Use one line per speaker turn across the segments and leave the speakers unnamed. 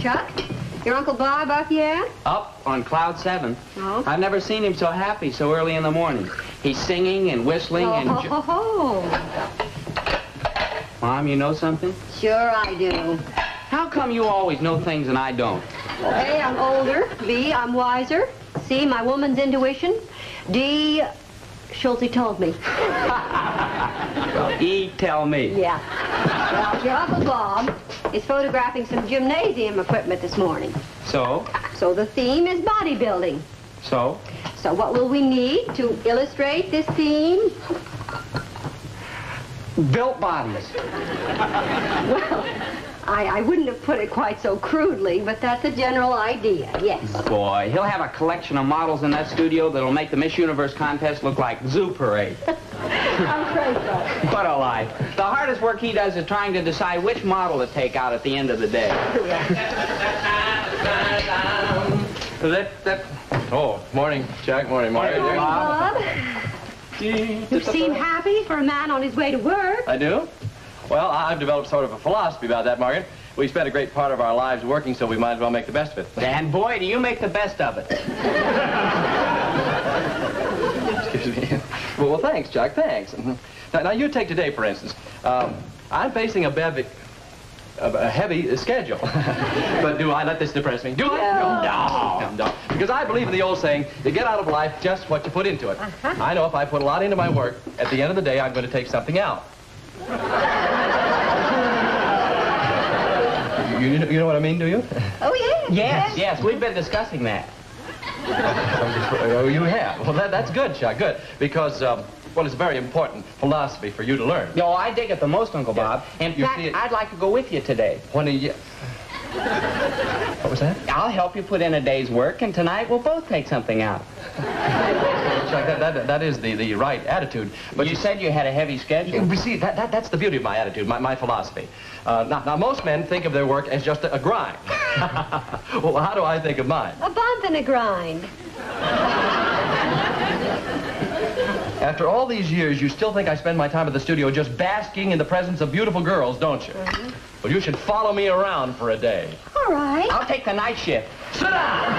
Chuck, your Uncle Bob up yet?
Up on cloud 7.
Oh?
I've never seen him so happy so early in the morning. He's singing and whistling and... Mom, you know something?
Sure I do.
How come you always know things and I don't?
A, I'm older. B, I'm wiser. C, my woman's intuition. D, Schulte told me.
E, tell me.
Yeah. Well, your Uncle Bob is photographing some gymnasium equipment this morning.
So?
So the theme is bodybuilding.
So?
So what will we need to illustrate this theme?
Built bodies.
Well, I wouldn't have put it quite so crudely, but that's a general idea, yes.
Boy, he'll have a collection of models in that studio that'll make the Miss Universe contest look like zoo parade.
I'm afraid so.
What a life. The hardest work he does is trying to decide which model to take out at the end of the day.
Oh, morning, Jack. Morning, Margaret.
Morning, Bob. You seem happy for a man on his way to work.
I do? Well, I've developed sort of a philosophy about that, Margaret. We spent a great part of our lives working, so we might as well make the best of it.
And boy, do you make the best of it.
Excuse me. Well, thanks, Jack. Thanks. Now, you take today, for instance. I'm facing a heavy schedule. But do I let this depress me? Do I? No. Because I believe in the old saying, you get out of life just what you put into it. I know if I put a lot into my work, at the end of the day, I'm going to take something out. You know what I mean, do you?
Oh, yeah.
Yes, we've been discussing that.
Oh, you have? Well, that's good, Chuck, good. Because, well, it's a very important philosophy for you to learn.
No, I dig it the most, Uncle Bob. In fact, I'd like to go with you today.
When are you... What was that?
I'll help you put in a day's work, and tonight we'll both take something out.
Chuck, that is the right attitude.
But you said you had a heavy schedule.
You see, that's the beauty of my attitude, my philosophy. Now, most men think of their work as just a grind. Well, how do I think of mine?
A bump and a grind.
After all these years, you still think I spend my time at the studio just basking in the presence of beautiful girls, don't you? Well, you should follow me around for a day.
All right.
I'll take the night shift.
Sit down!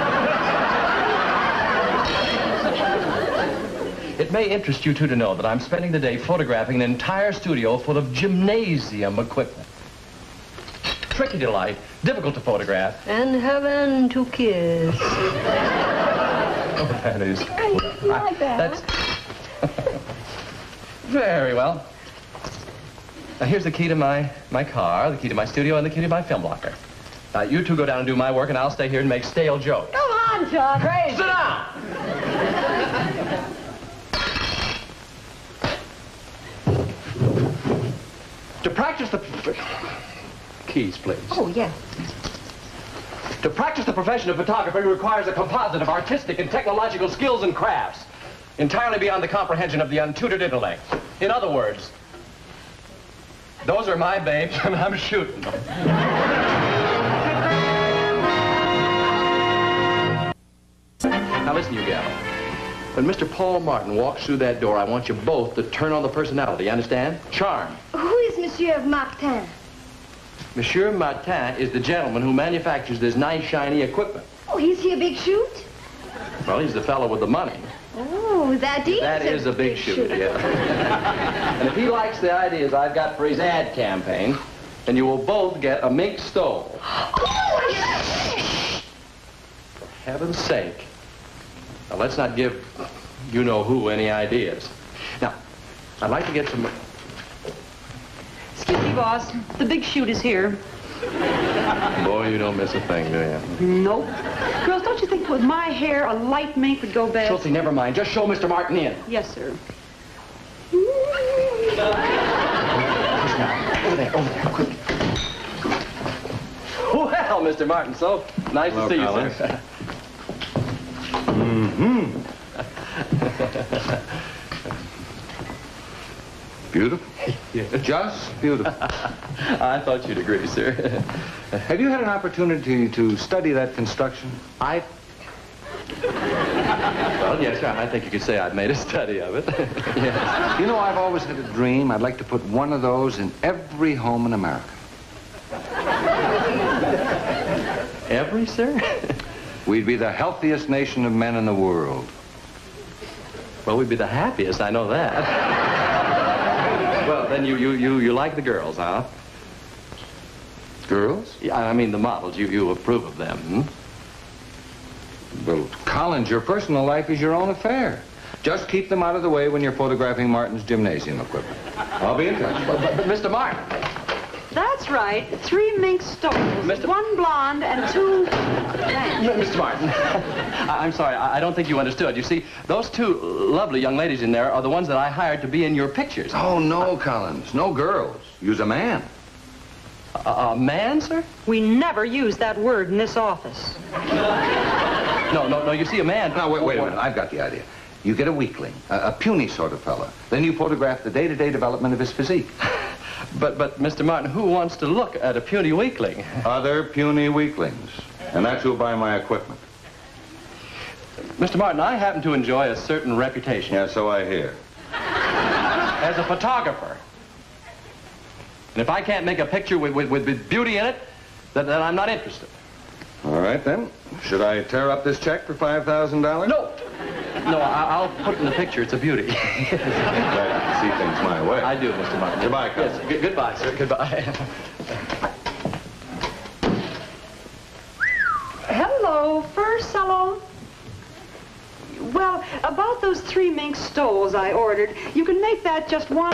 It may interest you, too, to know that I'm spending the day photographing an entire studio full of gymnasium equipment. Tricky to light, difficult to photograph.
And heaven to kiss.
Oh, that is...
You like that?
That's... Very well. Now, here's the key to my car, the key to my studio, and the key to my film locker. Now, you two go down and do my work, and I'll stay here and make stale jokes.
Come on, Chuck.
Hey, sit down! To practice the... Keys, please.
Oh, yeah.
To practice the profession of photography requires a composite of artistic and technological skills and crafts, entirely beyond the comprehension of the untutored intellect. In other words, those are my babes, and I'm shooting them. Now listen, you gal. When Mr. Paul Martin walks through that door, I want you both to turn on the personality, you understand? Charm.
Who is Monsieur Martin?
Monsieur Martin is the gentleman who manufactures this nice, shiny equipment.
Oh, is he a big shoot?
Well, he's the fellow with the money.
Oh, that
is a big shoot, yeah. And if he likes the ideas I've got for his ad campaign, then you will both get a mink stole.
Oh, yes.
For heaven's sake. Now, let's not give you-know-who any ideas. Now, I'd like to get some...
Excuse me, boss. The big shoot is here.
Boy, you don't miss a thing, do you?
Nope. Girls, don't you think with my hair, a light mink would go best?
Schultze, never mind. Just show Mr. Martin in.
Yes, sir.
Over there, quick. Well, Mr. Martin, so nice to see you, sir.
Beautiful.
Yeah.
Just beautiful.
I thought you'd agree, sir.
Have you had an opportunity to study that construction?
Well, yes, sir. I think you could say I've made a study of it. Yes.
You know, I've always had a dream. I'd like to put one of those in every home in America.
Every, sir?
We'd be the healthiest nation of men in the world.
Well, we'd be the happiest, I know that. Well, then you like the girls, huh?
Girls?
Yeah, I mean the models. You approve of them, hmm?
Well, Collins, your personal life is your own affair. Just keep them out of the way when you're photographing Martin's gymnasium equipment. I'll be in touch.
But Mr. Martin.
That's right. 3 mink stoles.
Mr.
1 blonde and 2...
Mr. Martin, I'm sorry. I don't think you understood. You see, those 2 lovely young ladies in there are the ones that I hired to be in your pictures.
Oh, no, Collins. No girls. Use a man.
A man, sir?
We never use that word in this office.
No, you see, a man...
Now, wait a minute. I've got the idea. You get a weakling, a puny sort of fella. Then you photograph the day-to-day development of his physique.
But, Mr. Martin, who wants to look at a puny weakling?
Other puny weaklings. And that's who'll buy my equipment.
Mr. Martin, I happen to enjoy a certain reputation.
Yeah, so I hear.
As a photographer. And if I can't make a picture with beauty in it, then I'm not interested.
All right, then. Should I tear up this check for $5,000?
No, I'll put in the picture. It's a beauty.
Glad you can see things my way.
I do, Mr. Martin.
Goodbye, Collins.
Yes, goodbye, sir. Goodbye.
Hello, first salon. Well, about those 3 mink stoles I ordered, you can make that just 1...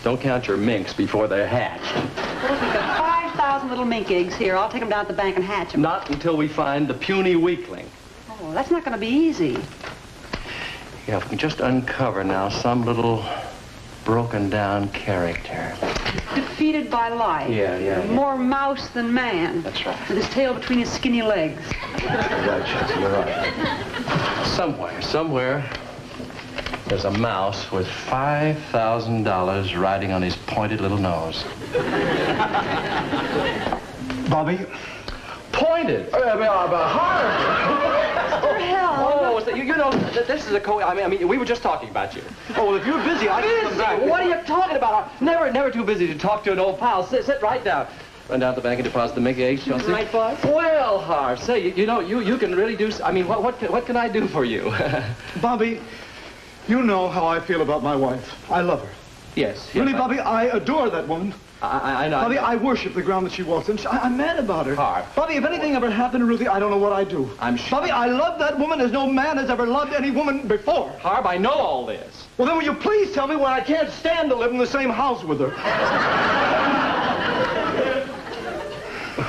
Don't count your minks before they're hatched.
Well, we've got 5,000 little mink eggs here. I'll take them down to the bank and hatch them.
Not until we find the puny weakling.
Oh, that's not going to be easy.
Yeah, if we can just uncover now some little broken down character.
Defeated by life.
Yeah.
More mouse than man.
That's right.
With his tail between his skinny legs.
You're right, Chelsea, you're right. Somewhere, there's a mouse with $5,000 riding on his pointed little nose.
Bobby?
Pointed? Hard!
For hell.
Oh, so you know, this is a I mean, we were just talking about you.
Oh, well, if you're busy, I can come back.
What are you talking about? Never too busy to talk to an old pal. Sit right down. Run down to the bank and deposit the mink eggs, Chelsea.
Right, boss?
Well, Harv, say, you know, you can really do... I mean, what can I do for you?
Bobby, you know how I feel about my wife. I love her.
Yes.
Really, Bobby, I adore that woman.
I know.
Bobby, I worship the ground that she walks in. I'm mad about her.
Harv.
Bobby, if anything ever happened to Ruthie, I don't know what I'd do.
I'm sure.
Bobby, I love that woman as no man has ever loved any woman before.
Harv, I know all this.
Well, then will you please tell me why I can't stand to live in the same house with her?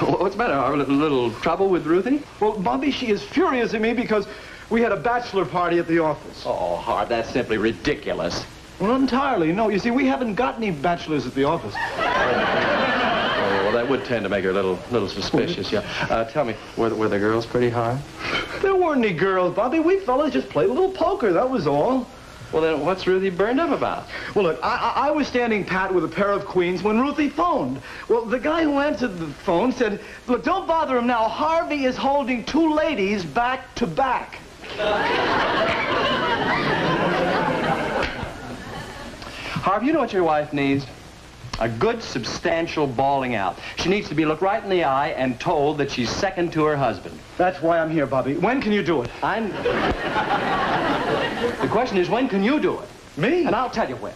What's the matter, Harv? A little trouble with Ruthie?
Well, Bobby, she is furious at me because we had a bachelor party at the office.
Oh, Harv, that's simply ridiculous.
Well, not entirely, no. You see, we haven't got any bachelors at the office.
Oh, well, that would tend to make her a little suspicious, yeah. Tell me, were the girls pretty hard?
There weren't any girls, Bobby. We fellas just played a little poker, that was all.
Well, then what's Ruthie burned up about?
Well, look, I was standing pat with a pair of queens when Ruthie phoned. Well, the guy who answered the phone said, look, don't bother him now. Harvey is holding 2 ladies back to back.
Harv, you know what your wife needs? A good, substantial bawling out. She needs to be looked right in the eye and told that she's second to her husband.
That's why I'm here, Bobby. When can you do it?
The question is, when can you do it?
Me?
And I'll tell you when.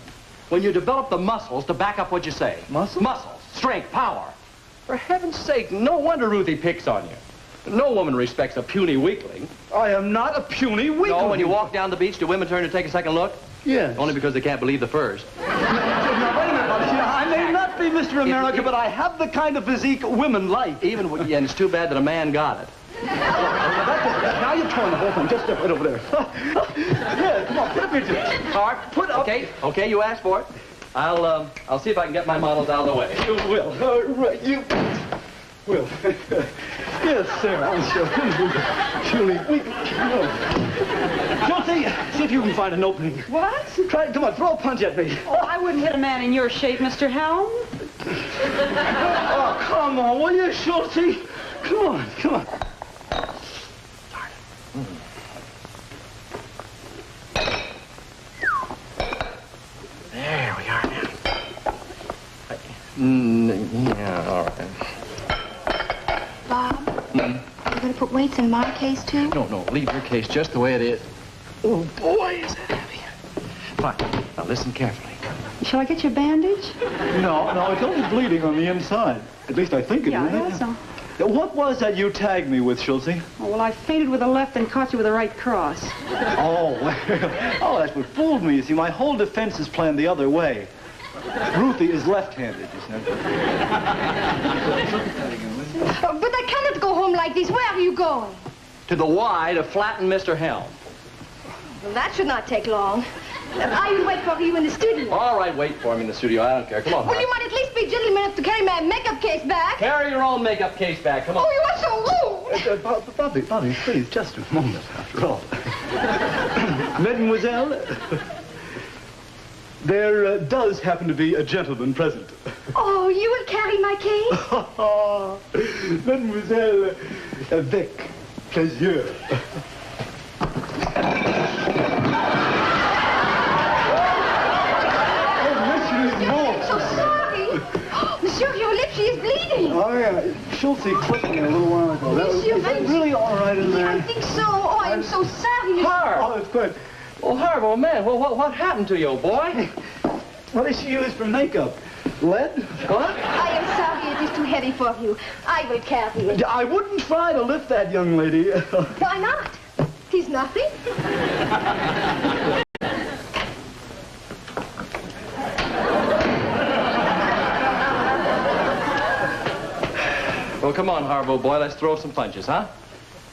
When you develop the muscles to back up what you say.
Muscles?
Muscles, strength, power. For heaven's sake, no wonder Ruthie picks on you. No woman respects a puny weakling.
I am not a puny weakling.
No, when you walk down the beach, do women turn to take a second look?
Yes.
Only because they can't believe the first.
Now, wait a minute, Bobby. See, I may not be Mr. America, but I have the kind of physique women like.
And it's too bad that a man got it.
Now you're throwing the whole thing. Just step right over there. Yeah, come on, put up your jib.
Harv, put up. Okay, you asked for it. I'll see if I can get my models out of the way.
You will. Right, you will. Yes, sir, I'll show you. Julie, no. Josie, see if you can find an opening.
What?
Try, come on, throw a punch at me.
Oh, I wouldn't hit a man in your shape, Mr. Helm.
Oh, come on, will you, Schultze? Come on, come on.
There we are now. Yeah, all right.
Bob, you going to put weights in my case, too?
No, leave your case just the way it is. Oh, boy, is that heavy. Fine. Now, listen carefully.
Shall I get you a bandage?
No, it's only bleeding on the inside. At least I think it is.
Yeah, I thought so.
What was that you tagged me with, Schultze?
Oh, well, I feinted with the left and caught you with the right cross.
Oh, that's what fooled me. You see, my whole defense is planned the other way. Ruthie is left-handed, you see.
But I cannot go home like this. Where are you going?
To the Y to flatten Mr. Helm.
Well, that should not take long. I will wait for you in the studio.
All right, wait for him in the studio. I don't care. Come on,
Well,
Harvey.
you might at least be gentleman enough to carry my makeup case back.
Carry your own makeup case back. Come on.
Oh, you are so rude.
Bobby, please, just a moment, after all. Mademoiselle, there does happen to be a gentleman present.
Oh, you will carry my case?
Mademoiselle, avec plaisir.
I'm so sorry. Monsieur, your lip, she is bleeding.
Oh, yeah. Schultze clipped me a little while ago.
Monsieur,
Is that really all right in there?
I think so. Oh, I am so sorry.
Harv!
Oh, it's good.
Oh, Harv, oh, man. Well, what happened to you, old boy?
What does she use for makeup? Lead?
What?
I am sorry it is too heavy for you. I will carry it.
I wouldn't try to lift that young lady.
Why not? Tis nothing.
Well, come on, Harv, old boy. Let's throw some punches, huh?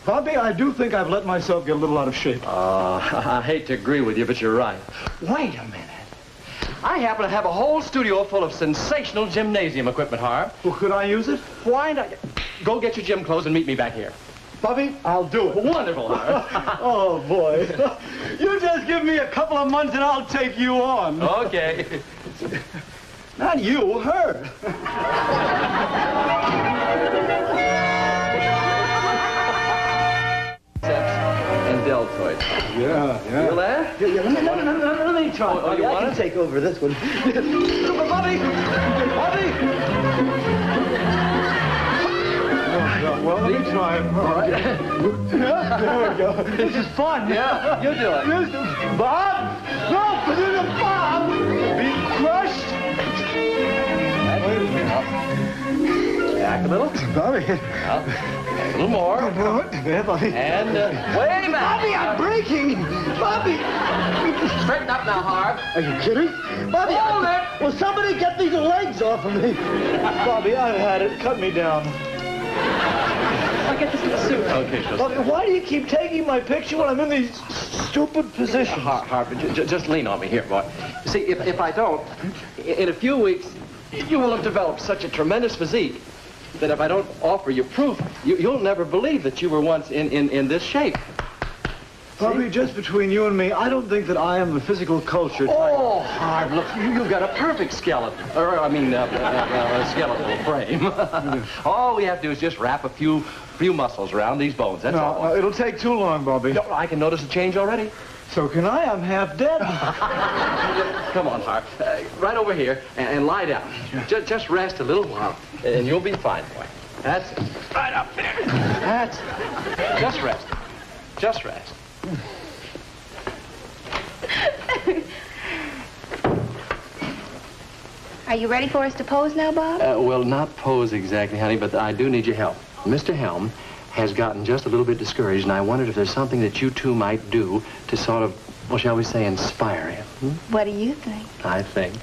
Bobby, I do think I've let myself get a little out of shape.
I hate to agree with you, but you're right. Wait a minute. I happen to have a whole studio full of sensational gymnasium equipment, Harv.
Well, could I use it?
Why not? Go get your gym clothes and meet me back here.
Bobby, I'll do it.
Wonderful, Harv.
Oh, boy. You just give me a couple of months and I'll take you on.
Okay.
Not you, her.
And deltoid.
Yeah.
Feel that?
Yeah, let me try.
Oh, you
I
want
can
it?
take over this one. Bobby! Well, let me try it. All right. There we go. This is fun.
Yeah, you do it.
Bob! No, Bob! Being crushed.
Back a little.
Bobby.
A little more.
There, Bobby.
And, wait a minute.
Bobby, I'm breaking! Bobby!
Straighten up now, Harv.
Are you kidding? Bobby!
Hold it!
Will somebody get these legs off of me? Bobby, I've had it. Cut me down.
I'll get this in the suit.
Okay, sure.
Bobby, why do you keep taking my picture when I'm in these stupid positions?
Harv, just lean on me here, boy. You see, if I don't, in a few weeks, you will have developed such a tremendous physique that if I don't offer you proof, you'll never believe that you were once in this shape.
Bobby, just between you and me, I don't think that I am the physical culture type.
Oh, Harv, look, you've got a perfect skeleton. Skeletal frame. All we have to do is just wrap a few muscles around these bones, that's all.
No, it'll take too long, Bobby.
No, I can notice a change already.
So can I? I'm half dead.
Come on, Harv. Right over here and lie down. Just rest a little while, and you'll be fine, boy. That's it. Right up there. That's it. Just rest. Just rest.
Are you ready for us to pose now, Bob?
Well, not pose exactly, honey, but I do need your help. Mr. Helm has gotten just a little bit discouraged, and I wondered if there's something that you two might do to sort of, well, shall we say, inspire him.
What do you think?
I think.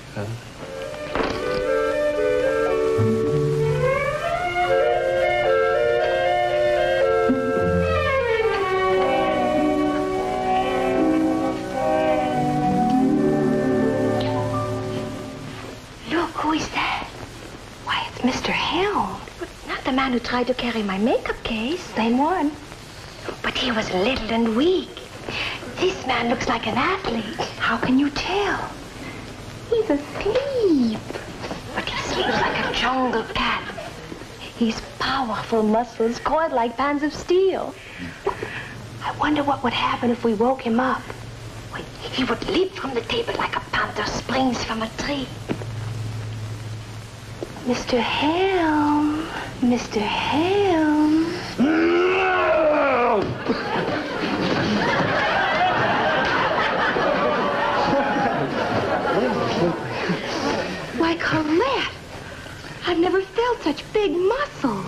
Look, who is that? Why, it's Mr. Helm. But not the man who tried to carry my makeup case. Same one. But he was little and weak. This man looks like an athlete. How can you tell? He's asleep. But he sleeps like a jungle cat. His powerful muscles coiled like bands of steel. I wonder what would happen if we woke him up. Well, he would leap from the table like a panther springs from a tree. Mr. Helm. Mr. Helm. Why, Colette, I've never felt such big muscles.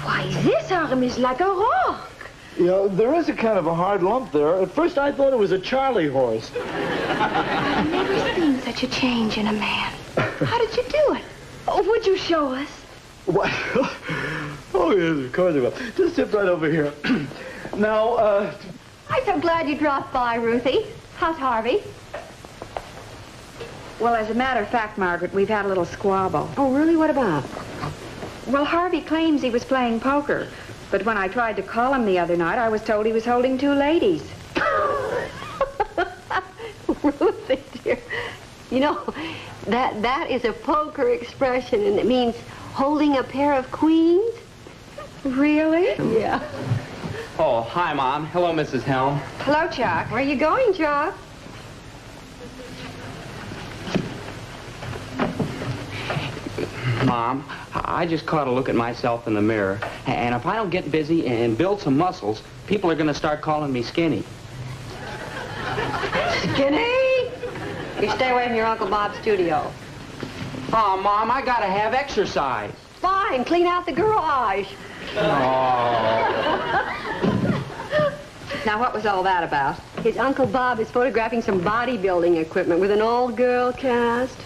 Why, this arm is like a rock.
You know, there is a kind of a hard lump there. At first, I thought it was a Charlie horse.
I've never seen such a change in a man. How did you do it? Oh, would you show us?
What? Oh, yes, of course I will. Just sit right over here. Now,
I'm so glad you dropped by, Ruthie. How's Harvey?
Well, as a matter of fact, Margaret, we've had a little squabble.
Oh, really? What about?
Well, Harvey claims he was playing poker. But when I tried to call him the other night, I was told he was holding 2 ladies.
Ruthie, dear. You know, that is a poker expression, and it means holding a pair of queens.
Really?
Yeah.
Oh, hi, Mom. Hello, Mrs. Helm.
Hello, Chuck.
Where are you going, Chuck?
Mom, I just caught a look at myself in the mirror, and if I don't get busy and build some muscles, people are going to start calling me skinny.
Skinny? You stay away from your Uncle Bob's studio.
Oh, Mom, I got to have exercise.
Fine, clean out the garage.
Now, what was all that about?
His Uncle Bob is photographing some bodybuilding equipment with an all-girl cast.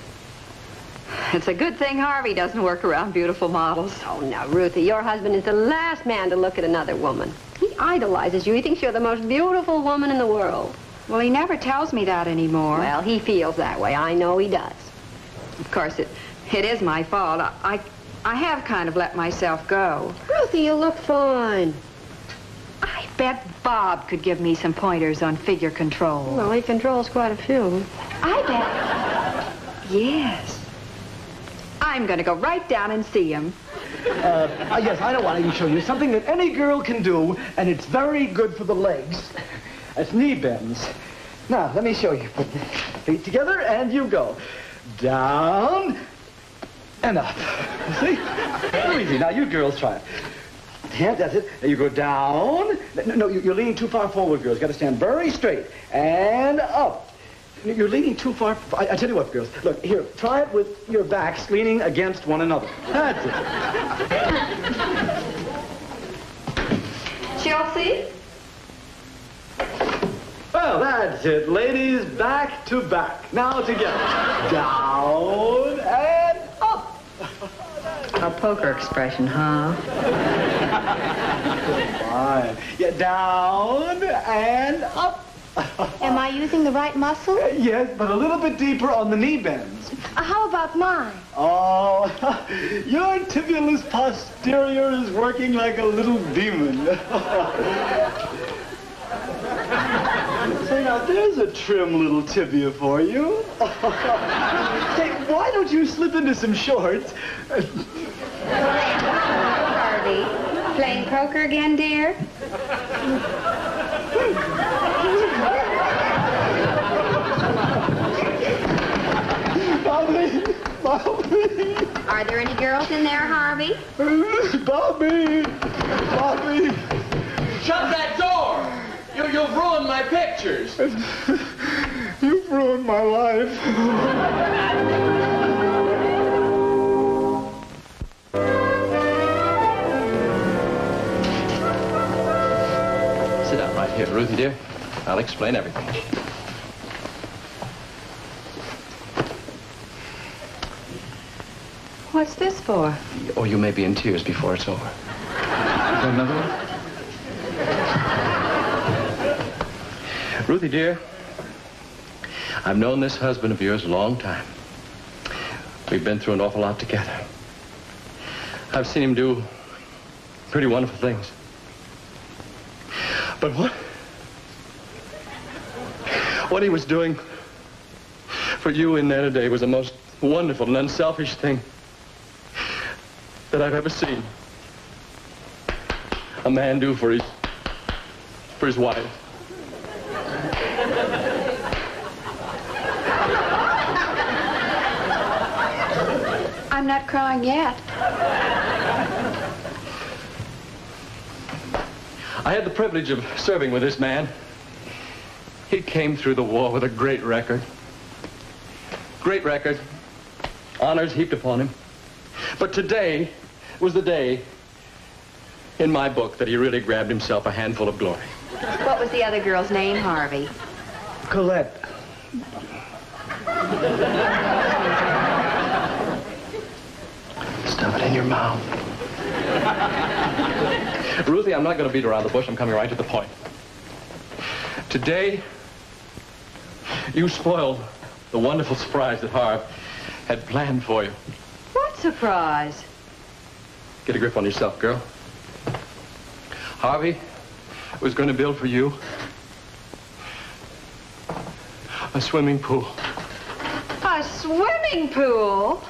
It's a good thing Harvey doesn't work around beautiful models.
Oh, now, Ruthie, your husband is the last man to look at another woman. He idolizes you. He thinks you're the most beautiful woman in the world.
Well, he never tells me that anymore.
Well, he feels that way. I know he does.
Of course, it is my fault. I have kind of let myself go.
Ruthie, you look fine.
I bet Bob could give me some pointers on figure control.
Well, he controls quite a few.
I bet. Yes. I'm going to go right down and see him.
Yes, I know what I can show you. Something that any girl can do, and it's very good for the legs. It's knee bends. Now, let me show you. Put the feet together, and you go. Down and up. See? Very easy. Now, you girls try it. Hands, that's it. Now you go down. No, you're leaning too far forward, girls. Got to stand very straight. And up. You're leaning too far. I tell you what, girls. Look, here, try it with your backs leaning against one another. That's it.
Chelsea?
Well, that's it, ladies. Back to back. Now together. Down and up.
A poker expression, huh?
Fine. Yeah, down and up.
Am I using the right muscle?
Yes, but a little bit deeper on the knee bends.
How about mine?
Oh, your tibulus posterior is working like a little demon. Say, now, there's a trim little tibia for you. Say, why don't you slip into some shorts?
Harvey, playing poker again, dear?
Bobby!
Are there any girls in there, Harvey?
Bobby! Bobby!
Shut that door! You've ruined my pictures.
You've ruined my life.
Sit down right here, Ruthie, dear. I'll explain everything.
What's this for?
Oh, you may be in tears before it's over. Another one? Ruthie, dear, I've known this husband of yours a long time. We've been through an awful lot together. I've seen him do pretty wonderful things. But what he was doing for you in there today was the most wonderful and unselfish thing that I've ever seen a man do for his wife.
I'm not crying yet.
I had the privilege of serving with this man. He came through the war with a great record. Great record. Honors heaped upon him. But today was the day in my book that he really grabbed himself a handful of glory.
What was the other girl's name, Harvey?
Colette.
Stuff it in your mouth. Ruthie, I'm not going to beat around the bush. I'm coming right to the point. Today, you spoiled the wonderful surprise that Harv had planned for you.
What surprise?
Get a grip on yourself, girl. Harvey was going to build for you a swimming pool.
A swimming pool?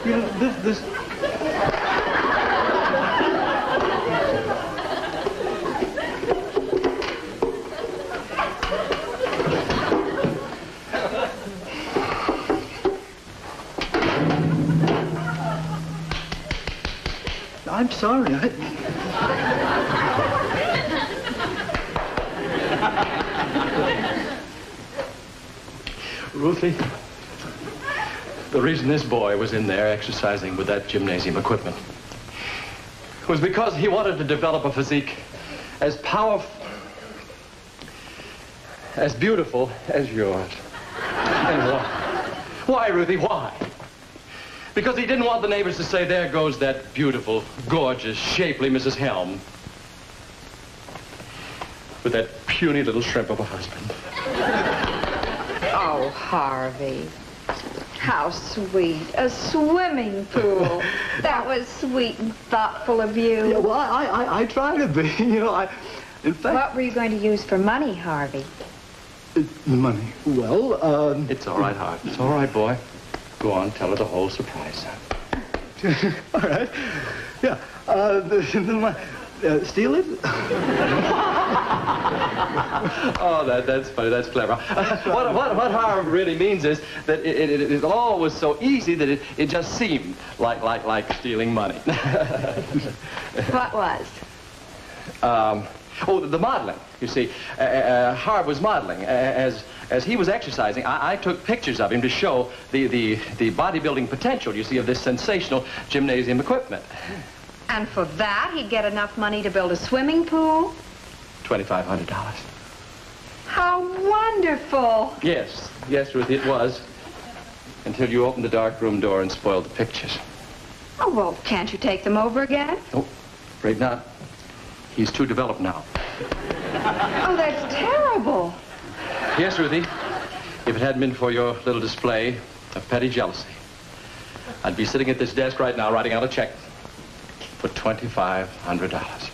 You know, this... I'm sorry.
Ruthie, the reason this boy was in there exercising with that gymnasium equipment was because he wanted to develop a physique as powerful, as beautiful as yours. And why? Why, Ruthie, why? Because he didn't want the neighbors to say, there goes that beautiful, gorgeous, shapely Mrs. Helm with that puny little shrimp of a husband.
Oh, Harvey. How sweet. A swimming pool. That was sweet and thoughtful of you.
Yeah, well, I try to be, you know, in fact...
What were you going to use for money, Harvey?
Money. Well,
It's all right, Harvey. It's all right, boy. Go on, tell her the whole surprise.
all right. Yeah. Steal it?
Oh, that's funny. That's clever. What Harv really means is that it all was so easy that it just seemed like stealing money.
What was?
The modeling. You see, Harv was modeling. As he was exercising, I took pictures of him to show the bodybuilding potential, you see, of this sensational gymnasium equipment.
And for that, he'd get enough money to build a swimming pool?
$2,500.
How wonderful.
Yes, Ruthie, it was. Until you opened the dark room door and spoiled the pictures.
Oh, well, can't you take them over again?
Oh, afraid not. He's too developed now.
Oh, that's terrible.
Yes, Ruthie. If it hadn't been for your little display of petty jealousy, I'd be sitting at this desk right now writing out a check for $2,500.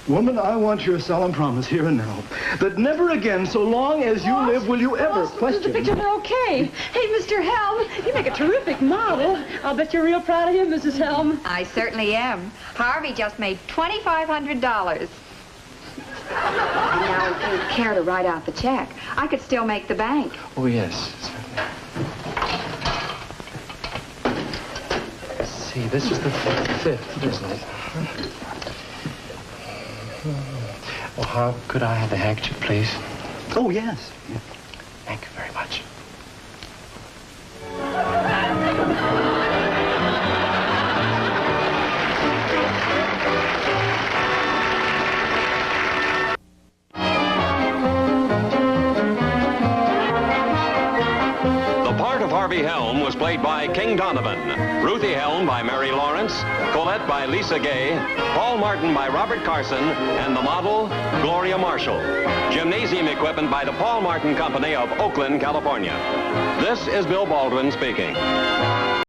Woman, I want your solemn promise here and now that never again, so long as you live, will you ever question...
The pictures are okay. Hey, Mr. Helm, you make a terrific model. I'll bet you're real proud of him, Mrs. Helm.
I certainly am. Harvey just made $2,500. Now, if you care to write out the check, I could still make the bank.
Oh, yes. Let's see, this is the 5th, isn't it? Well, how could I have the handkerchief, please?
Oh, yes.
Thank you very much.
Harvey Helm was played by King Donovan, Ruthie Helm by Mary Lawrence, Colette by Lisa Gaye, Paul Martin by Robert Carson, and the model, Gloria Marshall. Gymnasium equipment by the Paul Martin Company of Oakland, California. This is Bill Baldwin speaking.